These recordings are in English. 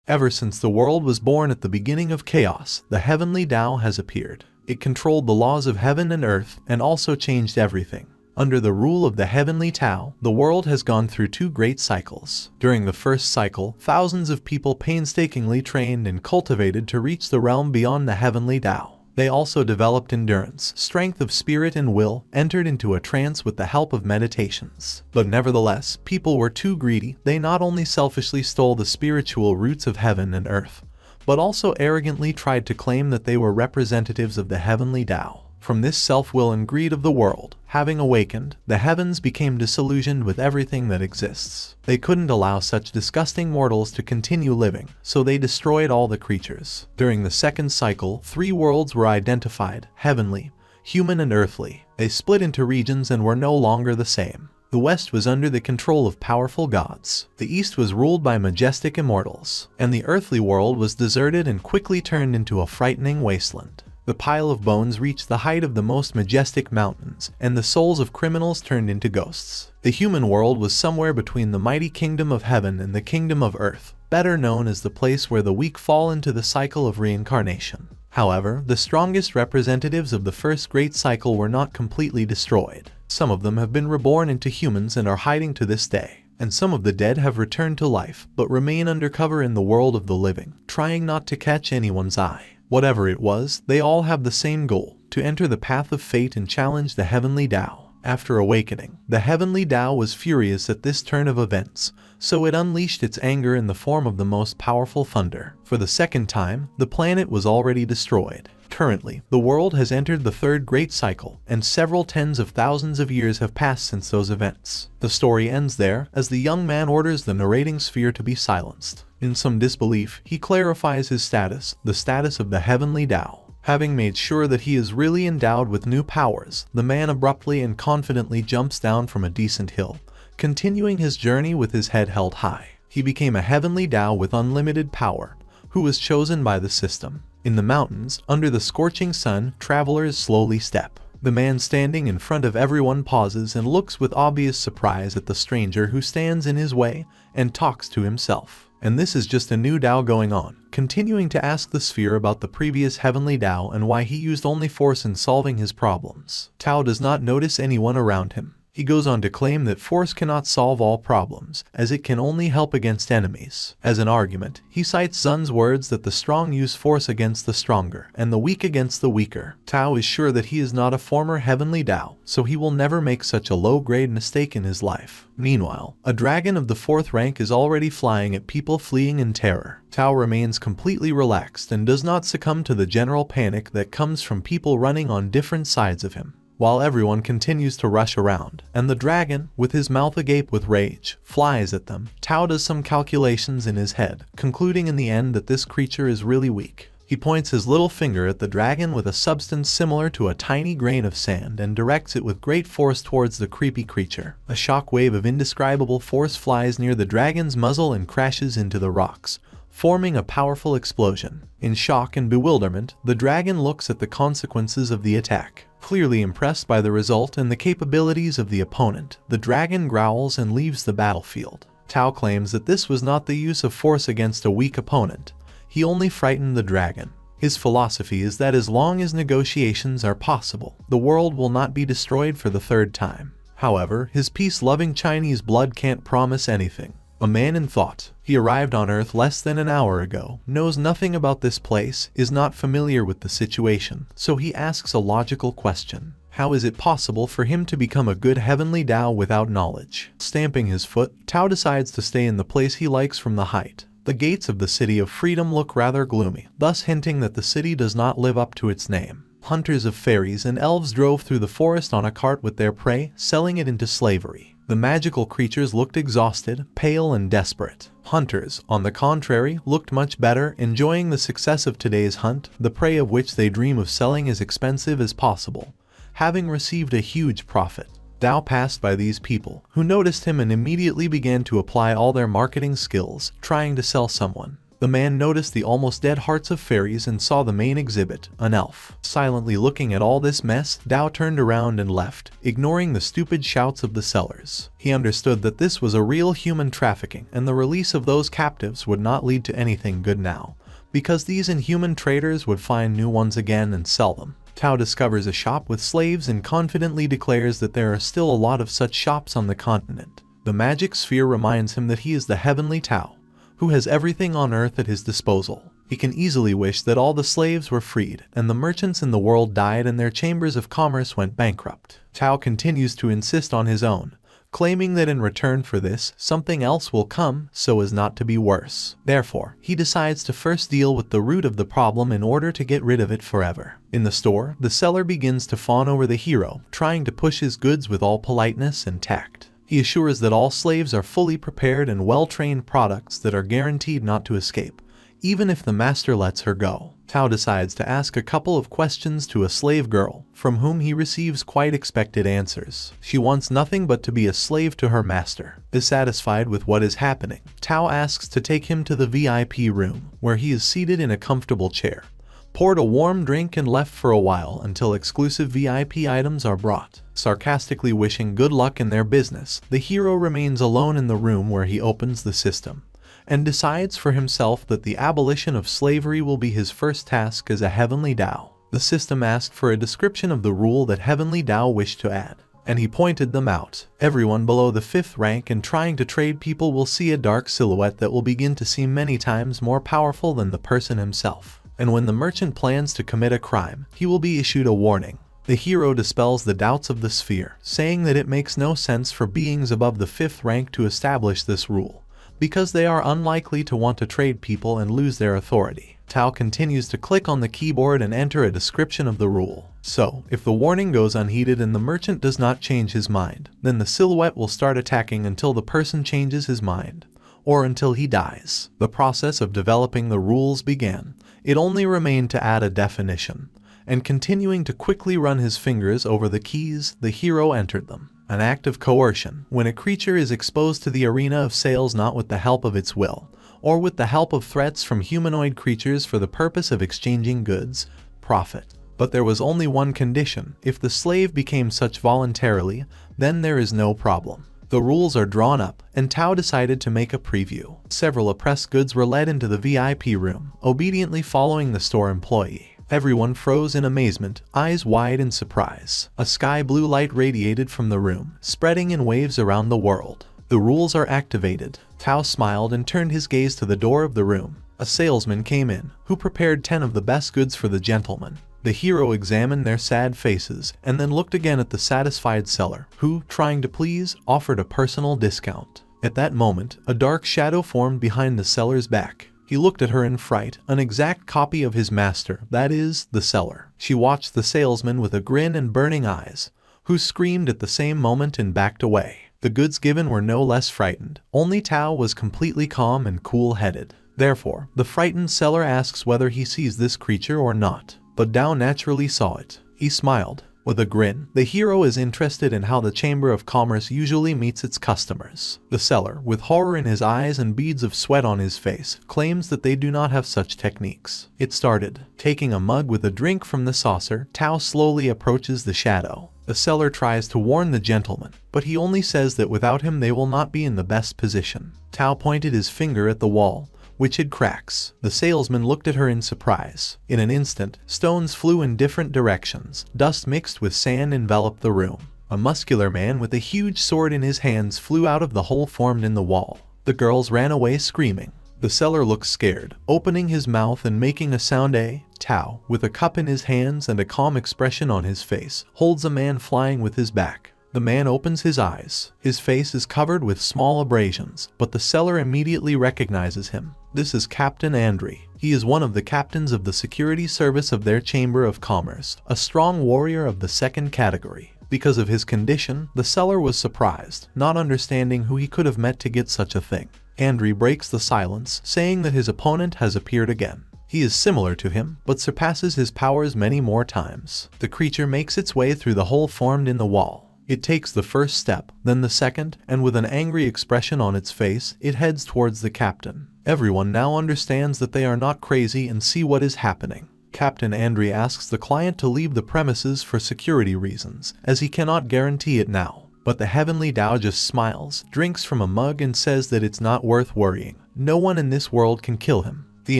Ever since the world was born at the beginning of chaos, the Heavenly Dao has appeared. It controlled the laws of heaven and earth and also changed everything. Under the rule of the Heavenly Dao, the world has gone through two great cycles. During the first cycle, thousands of people painstakingly trained and cultivated to reach the realm beyond the Heavenly Dao. They also developed endurance, strength of spirit and will, entered into a trance with the help of meditations. But nevertheless, people were too greedy. They not only selfishly stole the spiritual roots of heaven and earth, but also arrogantly tried to claim that they were representatives of the Heavenly Dao. From this self-will and greed of the world, having awakened, the heavens became disillusioned with everything that exists. They couldn't allow such disgusting mortals to continue living, so they destroyed all the creatures. During the second cycle, 3 worlds were identified: heavenly, human and earthly. They split into regions and were no longer the same. The west was under the control of powerful gods. The east was ruled by majestic immortals. And the earthly world was deserted and quickly turned into a frightening wasteland. The pile of bones reached the height of the most majestic mountains, and the souls of criminals turned into ghosts. The human world was somewhere between the mighty kingdom of heaven and the kingdom of earth, better known as the place where the weak fall into the cycle of reincarnation. However, the strongest representatives of the first great cycle were not completely destroyed. Some of them have been reborn into humans and are hiding to this day. And some of the dead have returned to life, but remain undercover in the world of the living, trying not to catch anyone's eye. Whatever it was, they all have the same goal: to enter the path of fate and challenge the Heavenly Dao. After awakening, the Heavenly Dao was furious at this turn of events, so it unleashed its anger in the form of the most powerful thunder. For the second time, the planet was already destroyed. Currently, the world has entered the third great cycle, and several tens of thousands of years have passed since those events. The story ends there, as the young man orders the narrating sphere to be silenced. In some disbelief, he clarifies his status, the status of the Heavenly Dao. Having made sure that he is really endowed with new powers, the man abruptly and confidently jumps down from a decent hill, continuing his journey with his head held high. He became a Heavenly Dao with unlimited power, who was chosen by the system. In the mountains, under the scorching sun, travelers slowly step. The man standing in front of everyone pauses and looks with obvious surprise at the stranger who stands in his way and talks to himself. And this is just a new Dao going on, continuing to ask the sphere about the previous Heavenly Dao and why he used only force in solving his problems. Tao does not notice anyone around him. He goes on to claim that force cannot solve all problems, as it can only help against enemies. As an argument, he cites Zun's words that the strong use force against the stronger, and the weak against the weaker. Tao is sure that he is not a former Heavenly Dao, so he will never make such a low-grade mistake in his life. Meanwhile, a dragon of the 4th rank is already flying at people fleeing in terror. Tao remains completely relaxed and does not succumb to the general panic that comes from people running on different sides of him. While everyone continues to rush around, and the dragon, with his mouth agape with rage, flies at them, Tao does some calculations in his head, concluding in the end that this creature is really weak. He points his little finger at the dragon with a substance similar to a tiny grain of sand and directs it with great force towards the creepy creature. A shock wave of indescribable force flies near the dragon's muzzle and crashes into the rocks, forming a powerful explosion. In shock and bewilderment, the dragon looks at the consequences of the attack. Clearly impressed by the result and the capabilities of the opponent, the dragon growls and leaves the battlefield. Tao claims that this was not the use of force against a weak opponent. He only frightened the dragon. His philosophy is that as long as negotiations are possible, the world will not be destroyed for the 3rd time. However, his peace-loving Chinese blood can't promise anything. A man in thought. He arrived on Earth less than an hour ago, knows nothing about this place, is not familiar with the situation, so he asks a logical question. How is it possible for him to become a good Heavenly Dao without knowledge? Stamping his foot, Tao decides to stay in the place he likes from the height. The gates of the City of Freedom look rather gloomy, thus hinting that the city does not live up to its name. Hunters of fairies and elves drove through the forest on a cart with their prey, selling it into slavery. The magical creatures looked exhausted, pale, and desperate. Hunters, on the contrary, looked much better, enjoying the success of today's hunt, the prey of which they dream of selling as expensive as possible, having received a huge profit. Dao passed by these people, who noticed him and immediately began to apply all their marketing skills, trying to sell someone. The man noticed the almost dead hearts of fairies and saw the main exhibit, an elf. Silently looking at all this mess, Dao turned around and left, ignoring the stupid shouts of the sellers. He understood that this was a real human trafficking, and the release of those captives would not lead to anything good now, because these inhuman traders would find new ones again and sell them. Tao discovers a shop with slaves and confidently declares that there are still a lot of such shops on the continent. The magic sphere reminds him that he is the Heavenly Dao, who has everything on earth at his disposal. He can easily wish that all the slaves were freed, and the merchants in the world died and their chambers of commerce went bankrupt. Tao continues to insist on his own, claiming that in return for this, something else will come so as not to be worse. Therefore, he decides to first deal with the root of the problem in order to get rid of it forever. In the store, the seller begins to fawn over the hero, trying to push his goods with all politeness and tact. He assures that all slaves are fully prepared and well-trained products that are guaranteed not to escape, even if the master lets her go. Tao decides to ask a couple of questions to a slave girl, from whom he receives quite expected answers. She wants nothing but to be a slave to her master. Dissatisfied with what is happening, Tao asks to take him to the VIP room, where he is seated in a comfortable chair, poured a warm drink and left for a while until exclusive VIP items are brought. Sarcastically wishing good luck in their business, the hero remains alone in the room where he opens the system, and decides for himself that the abolition of slavery will be his first task as a Heavenly Dao. The system asked for a description of the rule that Heavenly Dao wished to add, and he pointed them out. Everyone below the 5th rank and trying to trade people will see a dark silhouette that will begin to seem many times more powerful than the person himself. And when the merchant plans to commit a crime, he will be issued a warning. The hero dispels the doubts of the sphere, saying that it makes no sense for beings above the 5th rank to establish this rule, because they are unlikely to want to trade people and lose their authority. Tao continues to click on the keyboard and enter a description of the rule. So, if the warning goes unheeded and the merchant does not change his mind, then the silhouette will start attacking until the person changes his mind, or until he dies. The process of developing the rules began. It only remained to add a definition, and continuing to quickly run his fingers over the keys, the hero entered them. An act of coercion, when a creature is exposed to the arena of sales not with the help of its will, or with the help of threats from humanoid creatures for the purpose of exchanging goods, profit. But there was only one condition: if the slave became such voluntarily, then there is no problem. The rules are drawn up, and Tao decided to make a preview. Several oppressed goods were led into the VIP room, obediently following the store employee. Everyone froze in amazement, eyes wide in surprise. A sky blue light radiated from the room, spreading in waves around the world. The rules are activated. Tao smiled and turned his gaze to the door of the room. A salesman came in, who prepared 10 of the best goods for the gentleman. The hero examined their sad faces, and then looked again at the satisfied seller, who, trying to please, offered a personal discount. At that moment, a dark shadow formed behind the seller's back. He looked at her in fright, an exact copy of his master, that is, the seller. She watched the salesman with a grin and burning eyes, who screamed at the same moment and backed away. The goods given were no less frightened. Only Tao was completely calm and cool-headed. Therefore, the frightened seller asks whether he sees this creature or not. But Dao naturally saw it. He smiled. With a grin, the hero is interested in how the Chamber of Commerce usually meets its customers. The seller, with horror in his eyes and beads of sweat on his face, claims that they do not have such techniques. It started. Taking a mug with a drink from the saucer, Tao slowly approaches the shadow. The seller tries to warn the gentleman, but he only says that without him they will not be in the best position. Tao pointed his finger at the wall, which had cracks. The salesman looked at her in surprise. In an instant, stones flew in different directions. Dust mixed with sand enveloped the room. A muscular man with a huge sword in his hands flew out of the hole formed in the wall. The girls ran away screaming. The seller looked scared, opening his mouth and making a sound. Tao, with a cup in his hands and a calm expression on his face, holds a man flying with his back. The man opens his eyes. His face is covered with small abrasions, but the seller immediately recognizes him. This is Captain Andre. He is one of the captains of the security service of their Chamber of Commerce, a strong warrior of the 2nd category. Because of his condition, the seller was surprised, not understanding who he could have met to get such a thing. Andre breaks the silence, saying that his opponent has appeared again. He is similar to him, but surpasses his powers many more times. The creature makes its way through the hole formed in the wall. It takes the first step, then the second, and with an angry expression on its face, it heads towards the captain. Everyone now understands that they are not crazy and see what is happening. Captain Andre asks the client to leave the premises for security reasons, as he cannot guarantee it now. But the Heavenly Dao just smiles, drinks from a mug and says that it's not worth worrying. No one in this world can kill him. The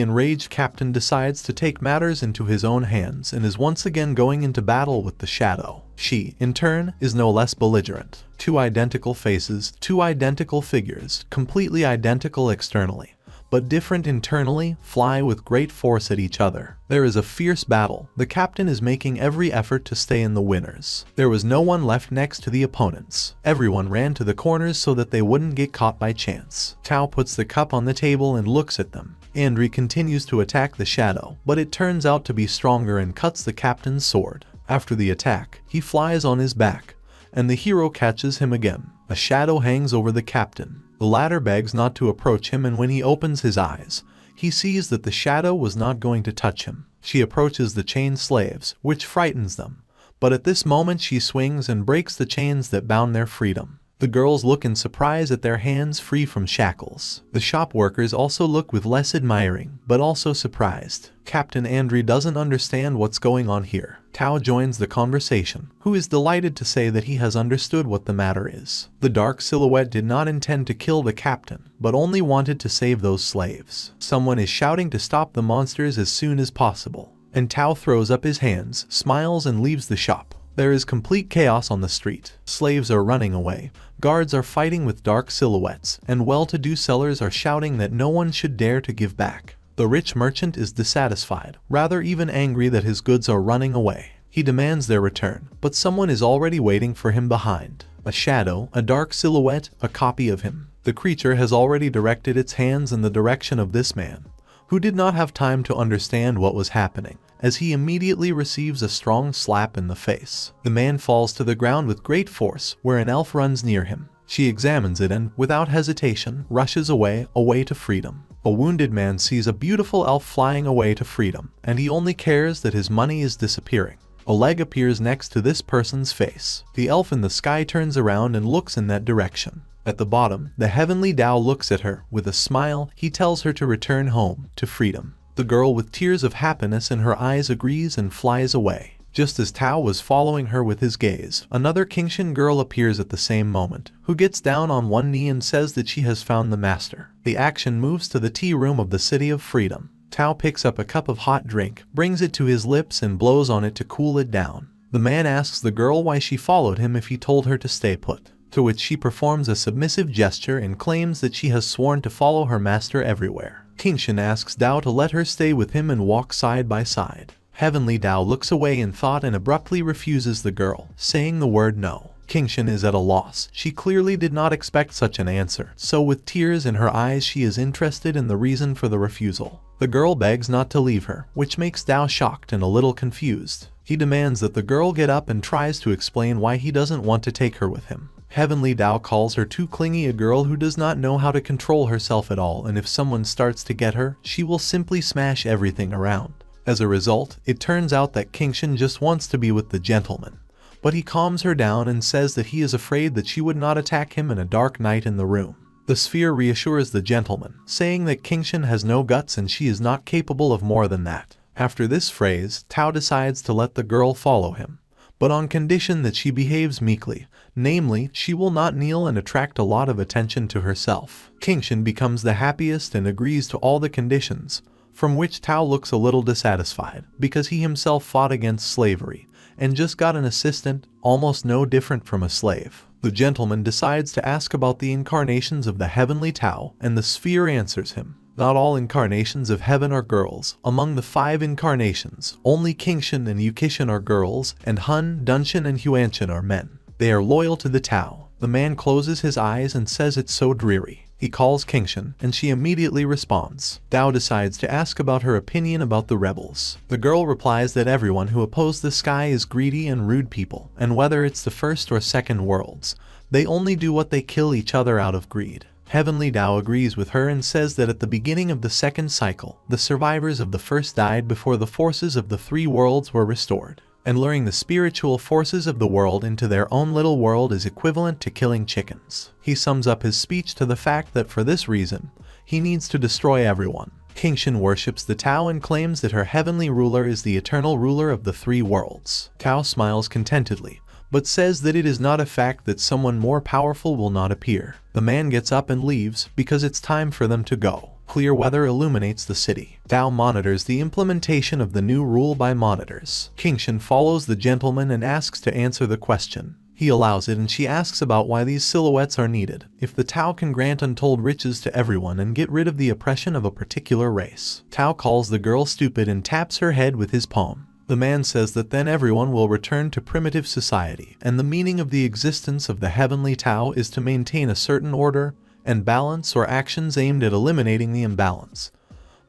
enraged captain decides to take matters into his own hands and is once again going into battle with the shadow. She, in turn, is no less belligerent. Two identical faces, two identical figures, completely identical externally, but different internally, fly with great force at each other. There is a fierce battle. The captain is making every effort to stay in the winners. There was no one left next to the opponents. Everyone ran to the corners so that they wouldn't get caught by chance. Tao puts the cup on the table and looks at them. Andre continues to attack the shadow, but it turns out to be stronger and cuts the captain's sword. After the attack, he flies on his back, and the hero catches him again. A shadow hangs over the captain. The latter begs not to approach him, and when he opens his eyes, he sees that the shadow was not going to touch him. She approaches the chained slaves, which frightens them, but at this moment she swings and breaks the chains that bound their freedom. The girls look in surprise at their hands free from shackles. The shop workers also look with less admiring, but also surprised. Captain Andre doesn't understand what's going on here. Tao joins the conversation, who is delighted to say that he has understood what the matter is. The dark silhouette did not intend to kill the captain, but only wanted to save those slaves. Someone is shouting to stop the monsters as soon as possible, and Tao throws up his hands, smiles and leaves the shop. There is complete chaos on the street. Slaves are running away, guards are fighting with dark silhouettes, and well-to-do sellers are shouting that no one should dare to give back. The rich merchant is dissatisfied, rather even angry that his goods are running away. He demands their return, but someone is already waiting for him behind. A shadow, a dark silhouette, a copy of him. The creature has already directed its hands in the direction of this man, who did not have time to understand what was happening, as he immediately receives a strong slap in the face. The man falls to the ground with great force, where an elf runs near him. She examines it and, without hesitation, rushes away to freedom. A wounded man sees a beautiful elf flying away to freedom, and he only cares that his money is disappearing. A leg appears next to this person's face. The elf in the sky turns around and looks in that direction. At the bottom, the Heavenly Dao looks at her. With a smile, he tells her to return home, to freedom. The girl with tears of happiness in her eyes agrees and flies away. Just as Tao was following her with his gaze, another Qingshan girl appears at the same moment, who gets down on one knee and says that she has found the master. The action moves to the tea room of the City of Freedom. Tao picks up a cup of hot drink, brings it to his lips and blows on it to cool it down. The man asks the girl why she followed him if he told her to stay put, to which she performs a submissive gesture and claims that she has sworn to follow her master everywhere. Qingshan asks Dao to let her stay with him and walk side by side. Heavenly Dao looks away in thought and abruptly refuses the girl, saying the word no. Qingshan is at a loss. She clearly did not expect such an answer, so with tears in her eyes she is interested in the reason for the refusal. The girl begs not to leave her, which makes Dao shocked and a little confused. He demands that the girl get up and tries to explain why he doesn't want to take her with him. Heavenly Dao calls her too clingy, a girl who does not know how to control herself at all, and if someone starts to get her, she will simply smash everything around. As a result, it turns out that Qingshan just wants to be with the gentleman. But he calms her down and says that he is afraid that she would not attack him in a dark night in the room. The sphere reassures the gentleman, saying that Qingshan has no guts and she is not capable of more than that. After this phrase, Tao decides to let the girl follow him, but on condition that she behaves meekly, namely, she will not kneel and attract a lot of attention to herself. Qingshan becomes the happiest and agrees to all the conditions, from which Tao looks a little dissatisfied, because he himself fought against slavery, and just got an assistant, almost no different from a slave. The gentleman decides to ask about the incarnations of the Heavenly Dao, and the sphere answers him. Not all incarnations of heaven are girls. Among the 5 incarnations, only Qingshan and Yukishan are girls, and Hun, Dunshan and Huanshan are men. They are loyal to the Tao. The man closes his eyes and says it's so dreary. He calls Qingshan, and she immediately responds. Dao decides to ask about her opinion about the rebels. The girl replies that everyone who opposed the sky is greedy and rude people, and whether it's the first or second worlds, they only do what they kill each other out of greed. Heavenly Dao agrees with her and says that at the beginning of the second cycle, the survivors of the first died before the forces of the 3 worlds were restored. and luring the spiritual forces of the world into their own little world is equivalent to killing chickens. He sums up his speech to the fact that for this reason, he needs to destroy everyone. Kingxian worships the Tao and claims that her heavenly ruler is the eternal ruler of the three worlds. Tao smiles contentedly, but says that it is not a fact that someone more powerful will not appear. The man gets up and leaves because it's time for them to go. Clear weather illuminates the city. Dao monitors the implementation of the new rule by monitors. Kingxian follows the gentleman and asks to answer the question. He allows it and she asks about why these silhouettes are needed. If the Tao can grant untold riches to everyone and get rid of the oppression of a particular race. Tao calls the girl stupid and taps her head with his palm. The man says that then everyone will return to primitive society, and the meaning of the existence of the heavenly Tao is to maintain a certain order and balance or actions aimed at eliminating the imbalance,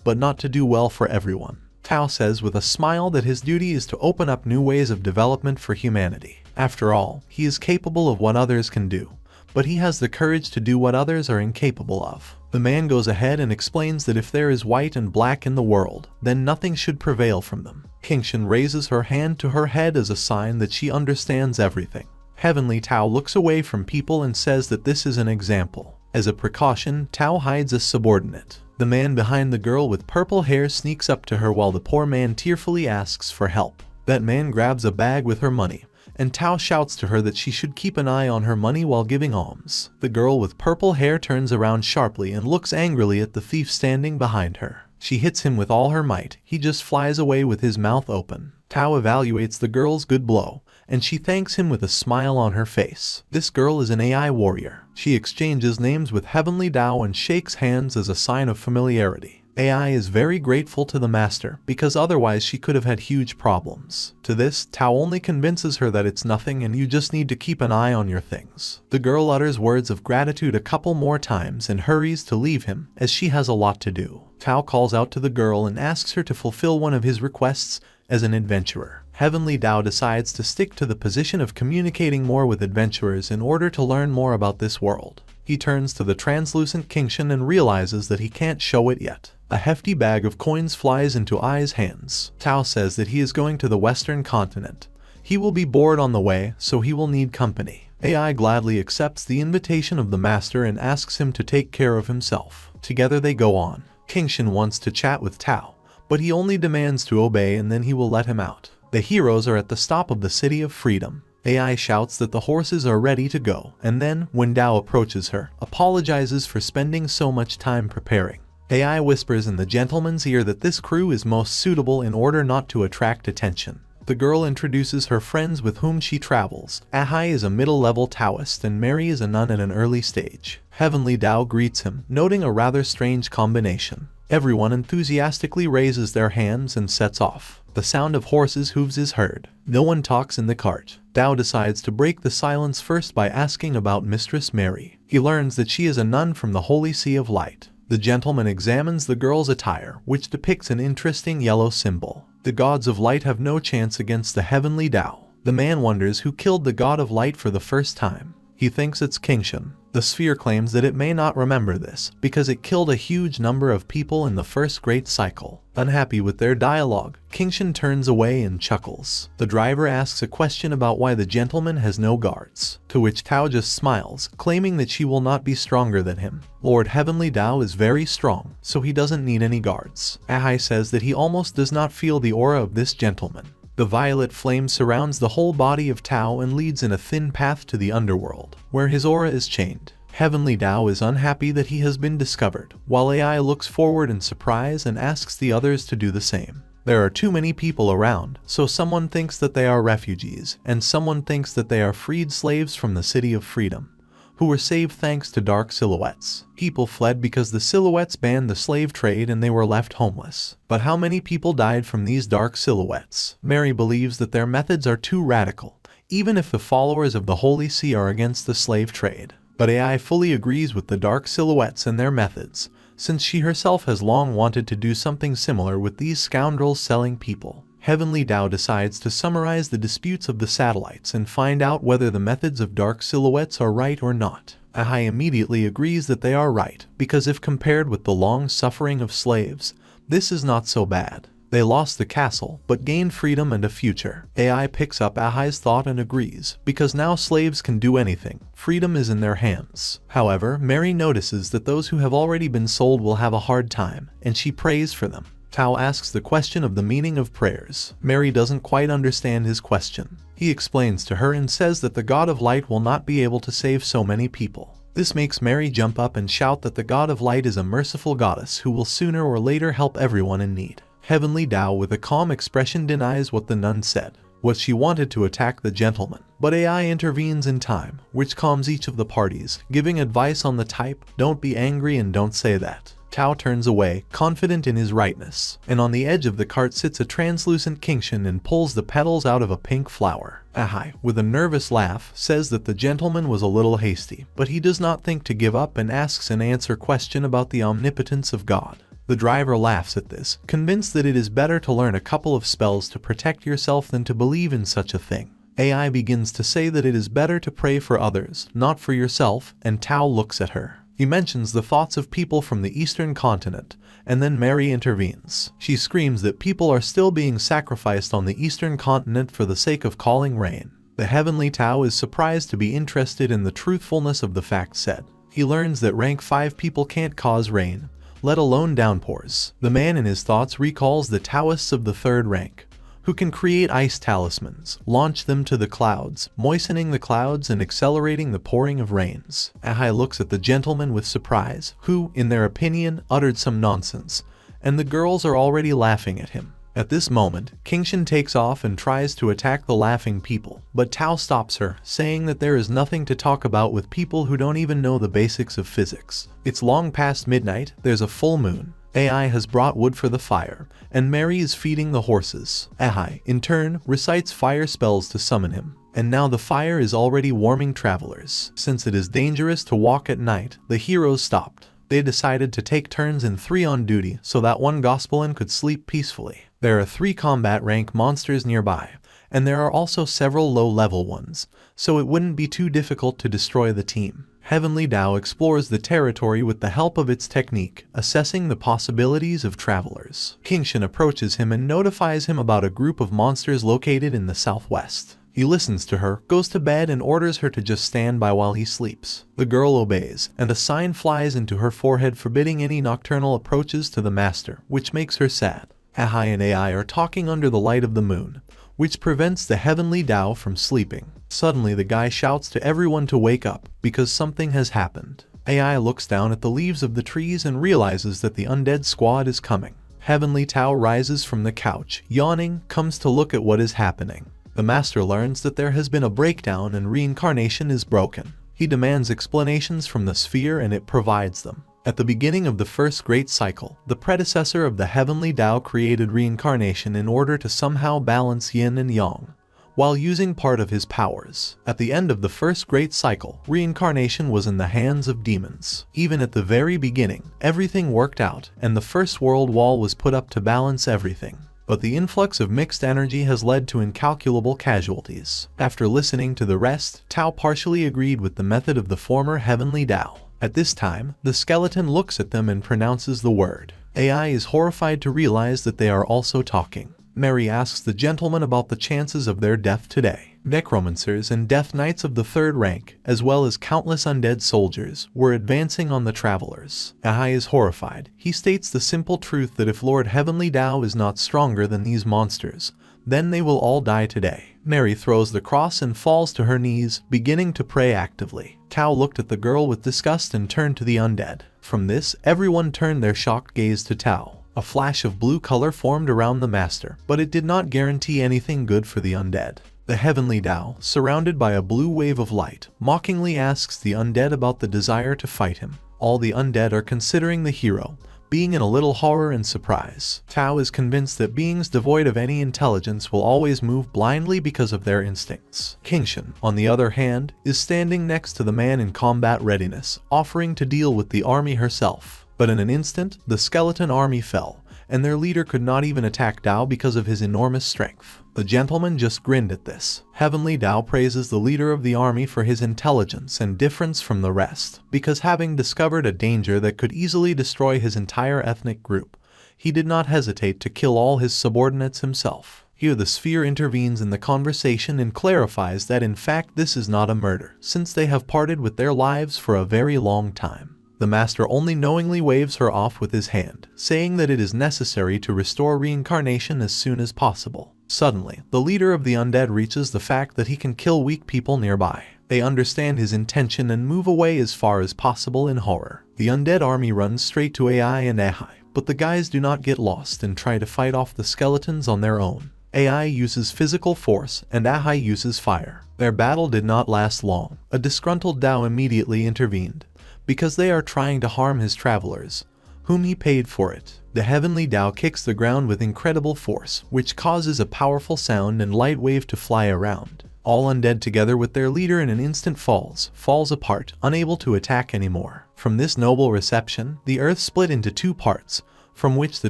but not to do well for everyone. Tao says with a smile that his duty is to open up new ways of development for humanity. After all, he is capable of what others can do, but he has the courage to do what others are incapable of. The man goes ahead and explains that if there is white and black in the world, then nothing should prevail from them. Kingxian raises her hand to her head as a sign that she understands everything. Heavenly Tao looks away from people and says that this is an example. As a precaution, Tao hides a subordinate. The man behind the girl with purple hair sneaks up to her while the poor man tearfully asks for help. That man grabs a bag with her money, and Tao shouts to her that she should keep an eye on her money while giving alms. The girl with purple hair turns around sharply and looks angrily at the thief standing behind her. She hits him with all her might. He just flies away with his mouth open. Tao evaluates the girl's good blow, and she thanks him with a smile on her face. This girl is an AI warrior. She exchanges names with Heavenly Dao and shakes hands as a sign of familiarity. AI is very grateful to the master because otherwise she could have had huge problems. To this, Tao only convinces her that it's nothing and you just need to keep an eye on your things. The girl utters words of gratitude a couple more times and hurries to leave him as she has a lot to do. Tao calls out to the girl and asks her to fulfill one of his requests as an adventurer. Heavenly Dao decides to stick to the position of communicating more with adventurers in order to learn more about this world. He turns to the translucent Kingxian and realizes that he can't show it yet. A hefty bag of coins flies into Ai's hands. Tao says that he is going to the western continent. He will be bored on the way, so he will need company. AI gladly accepts the invitation of the master and asks him to take care of himself. Together they go on. Kingxian wants to chat with Tao, but he only demands to obey and then he will let him out. The heroes are at the stop of the City of Freedom. AI shouts that the horses are ready to go, and then, when Dao approaches her, apologizes for spending so much time preparing. AI whispers in the gentleman's ear that this crew is most suitable in order not to attract attention. The girl introduces her friends with whom she travels. Ahai is a middle-level Taoist and Mary is a nun at an early stage. Heavenly Dao greets him, noting a rather strange combination. Everyone enthusiastically raises their hands and sets off. The sound of horses' hooves is heard. No one talks in the cart. Dao decides to break the silence first by asking about Mistress Mary. He learns that she is a nun from the Holy Sea of Light. The gentleman examines the girl's attire, which depicts an interesting yellow symbol. The gods of light have no chance against the Heavenly Dao. The man wonders who killed the god of light for the first time. He thinks it's Kingxian. The sphere claims that it may not remember this, because it killed a huge number of people in the first great cycle. Unhappy with their dialogue, Kingxian turns away and chuckles. The driver asks a question about why the gentleman has no guards, to which Tao just smiles, claiming that she will not be stronger than him. Lord Heavenly Dao is very strong, so he doesn't need any guards. Ahai says that he almost does not feel the aura of this gentleman. The violet flame surrounds the whole body of Tao and leads in a thin path to the underworld, where his aura is chained. Heavenly Dao is unhappy that he has been discovered, while AI looks forward in surprise and asks the others to do the same. There are too many people around, so someone thinks that they are refugees, and someone thinks that they are freed slaves from the City of Freedom, who were saved thanks to dark silhouettes. People fled because the silhouettes banned the slave trade and they were left homeless. But how many people died from these dark silhouettes? Mary believes that their methods are too radical, even if the followers of the Holy See are against the slave trade. But AI fully agrees with the dark silhouettes and their methods, since she herself has long wanted to do something similar with these scoundrels selling people. Heavenly Dao decides to summarize the disputes of the satellites and find out whether the methods of dark silhouettes are right or not. Ahai immediately agrees that they are right, because if compared with the long suffering of slaves, this is not so bad. They lost the castle, but gained freedom and a future. AI picks up Ahai's thought and agrees, because now slaves can do anything. Freedom is in their hands. However, Mary notices that those who have already been sold will have a hard time, and she prays for them. Tao asks the question of the meaning of prayers. Mary doesn't quite understand his question. He explains to her and says that the God of Light will not be able to save so many people. This makes Mary jump up and shout that the God of Light is a merciful goddess who will sooner or later help everyone in need. Heavenly Dao with a calm expression denies what the nun said. What she wanted to attack the gentleman, but AI intervenes in time, which calms each of the parties, giving advice on the type, don't be angry and don't say that. Tao turns away, confident in his rightness, and on the edge of the cart sits a translucent Kingshan and pulls the petals out of a pink flower. Ahai, with a nervous laugh, says that the gentleman was a little hasty, but he does not think to give up and asks an answer question about the omnipotence of God. The driver laughs at this, convinced that it is better to learn a couple of spells to protect yourself than to believe in such a thing. AI begins to say that it is better to pray for others, not for yourself, and Tao looks at her. He mentions the thoughts of people from the eastern continent, and then Mary intervenes. She screams that people are still being sacrificed on the eastern continent for the sake of calling rain. The Heavenly Dao is surprised to be interested in the truthfulness of the facts said. He learns that rank 5 people can't cause rain, let alone downpours. The man in his thoughts recalls the Taoists of the 3rd rank, who can create ice talismans, launch them to the clouds, moistening the clouds and accelerating the pouring of rains. Ahai looks at the gentleman with surprise, who, in their opinion, uttered some nonsense, and the girls are already laughing at him. At this moment, Kingshan takes off and tries to attack the laughing people, but Tao stops her, saying that there is nothing to talk about with people who don't even know the basics of physics. It's long past midnight, there's a full moon. AI has brought wood for the fire, and Mary is feeding the horses. Ahai, in turn, recites fire spells to summon him, and now the fire is already warming travelers. Since it is dangerous to walk at night, the heroes stopped. They decided to take turns in 3 on duty so that one Gospelin could sleep peacefully. There are 3 combat rank monsters nearby, and there are also several low-level ones, so it wouldn't be too difficult to destroy the team. Heavenly Dao explores the territory with the help of its technique, assessing the possibilities of travelers. Kingshan approaches him and notifies him about a group of monsters located in the southwest. He listens to her, goes to bed and orders her to just stand by while he sleeps. The girl obeys, and a sign flies into her forehead forbidding any nocturnal approaches to the master, which makes her sad. Ahai and AI are talking under the light of the moon, which prevents the Heavenly Dao from sleeping. Suddenly the guy shouts to everyone to wake up, because something has happened. AI looks down at the leaves of the trees and realizes that the undead squad is coming. Heavenly Dao rises from the couch, yawning, comes to look at what is happening. The master learns that there has been a breakdown and reincarnation is broken. He demands explanations from the sphere and it provides them. At the beginning of the first great cycle, the predecessor of the Heavenly Dao created reincarnation in order to somehow balance yin and yang, while using part of his powers. At the end of the first great cycle, reincarnation was in the hands of demons. Even at the very beginning, everything worked out, and the first world wall was put up to balance everything. But the influx of mixed energy has led to incalculable casualties. After listening to the rest, Tao partially agreed with the method of the former Heavenly Dao. At this time, the skeleton looks at them and pronounces the word. AI is horrified to realize that they are also talking. Mary asks the gentleman about the chances of their death today. Necromancers and death knights of the 3rd rank, as well as countless undead soldiers, were advancing on the travelers. Ahai is horrified. He states the simple truth that if Lord Heavenly Dao is not stronger than these monsters, then they will all die today. Mary throws the cross and falls to her knees, beginning to pray actively. Tao looked at the girl with disgust and turned to the undead. From this, everyone turned their shocked gaze to Tao. A flash of blue color formed around the master, but it did not guarantee anything good for the undead. The Heavenly Dao, surrounded by a blue wave of light, mockingly asks the undead about the desire to fight him. All the undead are considering the hero, being in a little horror and surprise. Tao is convinced that beings devoid of any intelligence will always move blindly because of their instincts. Kingshan, on the other hand, is standing next to the man in combat readiness, offering to deal with the army herself. But in an instant, the skeleton army fell, and their leader could not even attack Dao because of his enormous strength. The gentleman just grinned at this. Heavenly Dao praises the leader of the army for his intelligence and difference from the rest, because having discovered a danger that could easily destroy his entire ethnic group, he did not hesitate to kill all his subordinates himself. Here the sphere intervenes in the conversation and clarifies that in fact this is not a murder, since they have parted with their lives for a very long time. The master only knowingly waves her off with his hand, saying that it is necessary to restore reincarnation as soon as possible. Suddenly, the leader of the undead reaches the fact that he can kill weak people nearby. They understand his intention and move away as far as possible in horror. The undead army runs straight to AI and Ahem, but the guys do not get lost and try to fight off the skeletons on their own. AI uses physical force and Ahem uses fire. Their battle did not last long. A disgruntled Dao immediately intervened, because they are trying to harm his travelers, whom he paid for it. The Heavenly Dao kicks the ground with incredible force, which causes a powerful sound and light wave to fly around. All undead together with their leader in an instant falls apart, unable to attack anymore. From this noble reception, the earth split into two parts, from which the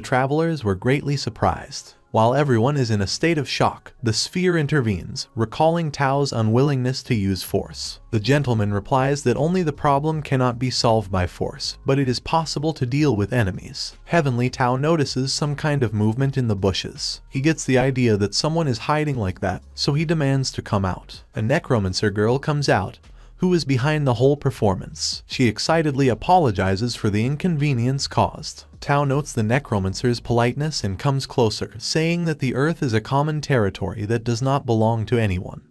travelers were greatly surprised. While everyone is in a state of shock, the sphere intervenes, recalling Tao's unwillingness to use force. The gentleman replies that only the problem cannot be solved by force, but it is possible to deal with enemies. Heavenly Dao notices some kind of movement in the bushes. He gets the idea that someone is hiding like that, so he demands to come out. A necromancer girl comes out, who is behind the whole performance. She excitedly apologizes for the inconvenience caused. Tao notes the necromancer's politeness and comes closer, saying that the earth is a common territory that does not belong to anyone,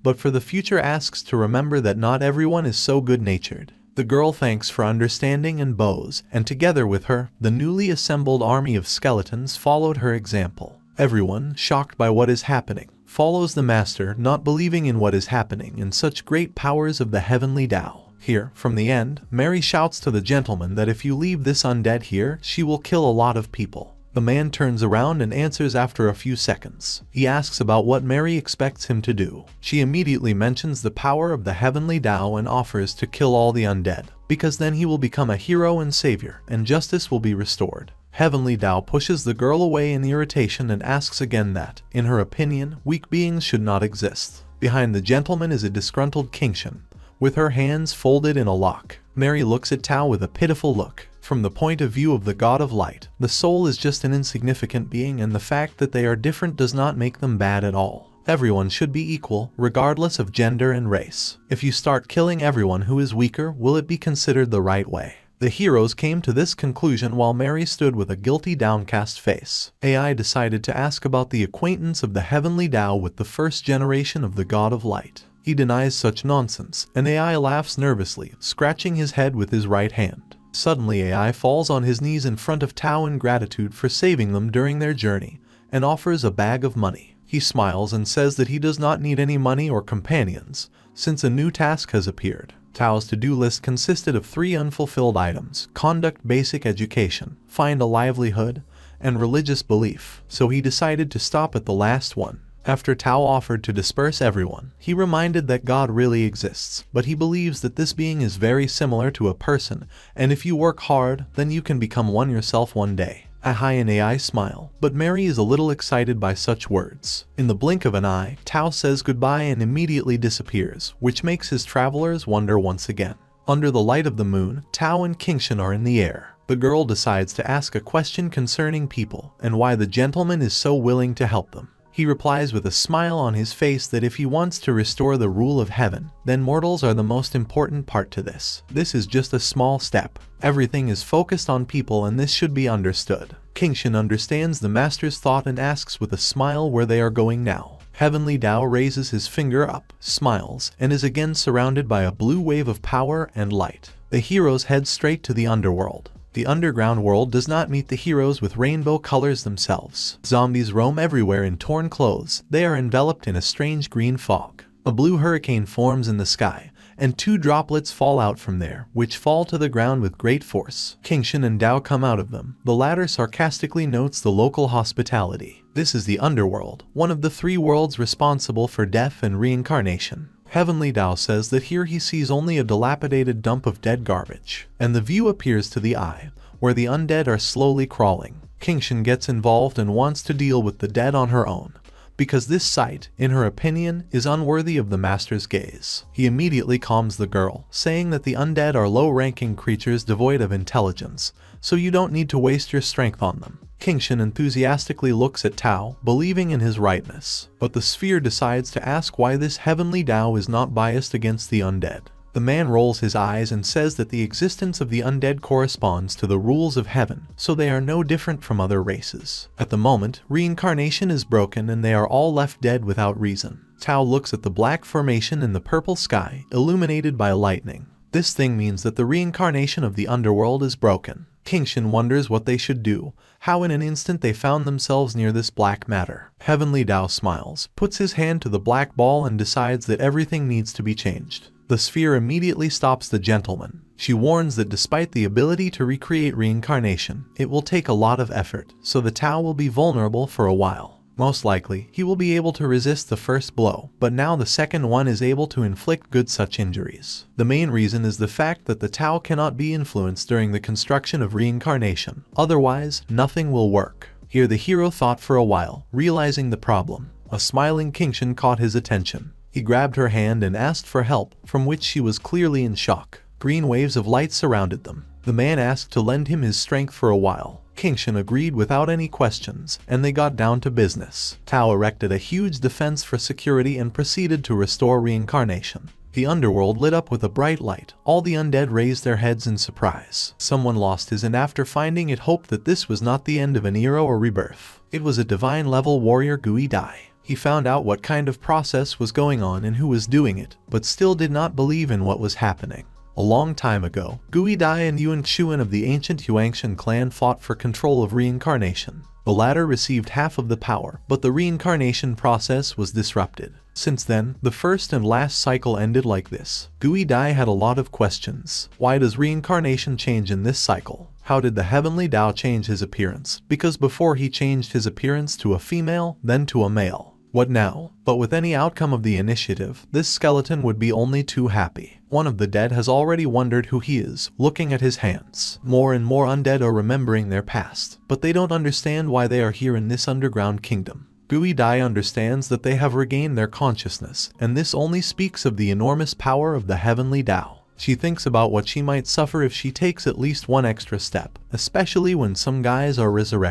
but for the future asks to remember that not everyone is so good-natured. The girl thanks for understanding and bows, and together with her, the newly assembled army of skeletons followed her example. Everyone, shocked by what is happening, follows the master, not believing in what is happening and such great powers of the Heavenly Dao. Here, from the end, Mary shouts to the gentleman that if you leave this undead here, she will kill a lot of people. The man turns around and answers after a few seconds. He asks about what Mary expects him to do. She immediately mentions the power of the Heavenly Dao and offers to kill all the undead, because then he will become a hero and savior, and justice will be restored. Heavenly Dao pushes the girl away in irritation and asks again that, in her opinion, weak beings should not exist. Behind the gentleman is a disgruntled Kingshan, with her hands folded in a lock. Mary looks at Tao with a pitiful look. From the point of view of the God of Light, the soul is just an insignificant being, and the fact that they are different does not make them bad at all. Everyone should be equal, regardless of gender and race. If you start killing everyone who is weaker, will it be considered the right way? The heroes came to this conclusion while Mary stood with a guilty, downcast face. AI decided to ask about the acquaintance of the Heavenly Dao with the first generation of the God of Light. He denies such nonsense, and AI laughs nervously, scratching his head with his right hand. Suddenly AI falls on his knees in front of Tao in gratitude for saving them during their journey, and offers a bag of money. He smiles and says that he does not need any money or companions, since a new task has appeared. Tao's to-do list consisted of 3 unfulfilled items: conduct basic education, find a livelihood, and religious belief, so he decided to stop at the last one. After Tao offered to disperse everyone, he reminded that God really exists, but he believes that this being is very similar to a person, and if you work hard, then you can become one yourself one day. Ahem and AI smile, but Mary is a little excited by such words. In the blink of an eye, Tao says goodbye and immediately disappears, which makes his travelers wonder once again. Under the light of the moon, Tao and Kingshan are in the air. The girl decides to ask a question concerning people, and why the gentleman is so willing to help them. He replies with a smile on his face that if he wants to restore the rule of heaven, then mortals are the most important part to this. This is just a small step. Everything is focused on people, and this should be understood. Kingshan understands the master's thought and asks with a smile where they are going now. Heavenly Dao raises his finger up, smiles, and is again surrounded by a blue wave of power and light. The heroes head straight to the underworld. The underground world does not meet the heroes with rainbow colors themselves. Zombies roam everywhere in torn clothes. They are enveloped in a strange green fog. A blue hurricane forms in the sky, and 2 droplets fall out from there, which fall to the ground with great force. Kingshan and Dao come out of them. The latter sarcastically notes the local hospitality. This is the underworld, one of the 3 worlds responsible for death and reincarnation. Heavenly Dao says that here he sees only a dilapidated dump of dead garbage, and the view appears to the eye, where the undead are slowly crawling. Kingshan gets involved and wants to deal with the dead on her own, because this sight, in her opinion, is unworthy of the master's gaze. He immediately calms the girl, saying that the undead are low-ranking creatures devoid of intelligence, so you don't need to waste your strength on them. Kingshin enthusiastically looks at Tao, believing in his rightness, but the sphere decides to ask why this Heavenly Dao is not biased against the undead. The man rolls his eyes and says that the existence of the undead corresponds to the rules of heaven, so they are no different from other races. At the moment, reincarnation is broken and they are all left dead without reason. Tao looks at the black formation in the purple sky, illuminated by lightning. This thing means that the reincarnation of the underworld is broken. Kingshin wonders what they should do, how in an instant they found themselves near this black matter. Heavenly Dao smiles, puts his hand to the black ball and decides that everything needs to be changed. The sphere immediately stops the gentleman. She warns that despite the ability to recreate reincarnation, it will take a lot of effort, so the Tao will be vulnerable for a while. Most likely, he will be able to resist the first blow, but now the second one is able to inflict good such injuries. The main reason is the fact that the Tao cannot be influenced during the construction of reincarnation. Otherwise, nothing will work. Here the hero thought for a while, realizing the problem. A smiling Kingshin caught his attention. He grabbed her hand and asked for help, from which she was clearly in shock. Green waves of light surrounded them. The man asked to lend him his strength for a while. Kingshin agreed without any questions, and they got down to business. Tao erected a huge defense for security and proceeded to restore reincarnation. The underworld lit up with a bright light. All the undead raised their heads in surprise. Someone lost his and after finding it hoped that this was not the end of an era or rebirth. It was a divine-level warrior Gui Dai. He found out what kind of process was going on and who was doing it, but still did not believe in what was happening. A long time ago, Gui Dai and Yuan Chuan of the ancient Huangshan clan fought for control of reincarnation. The latter received half of the power, but the reincarnation process was disrupted. Since then, the first and last cycle ended like this. Gui Dai had a lot of questions. Why does reincarnation change in this cycle? How did the Heavenly Dao change his appearance? Because before he changed his appearance to a female, then to a male. What now? But with any outcome of the initiative, this skeleton would be only too happy. One of the dead has already wondered who he is, looking at his hands. More and more undead are remembering their past, but they don't understand why they are here in this underground kingdom. Gui Dai understands that they have regained their consciousness, and this only speaks of the enormous power of the Heavenly Dao. She thinks about what she might suffer if she takes at least one extra step, especially when some guys are resurrected.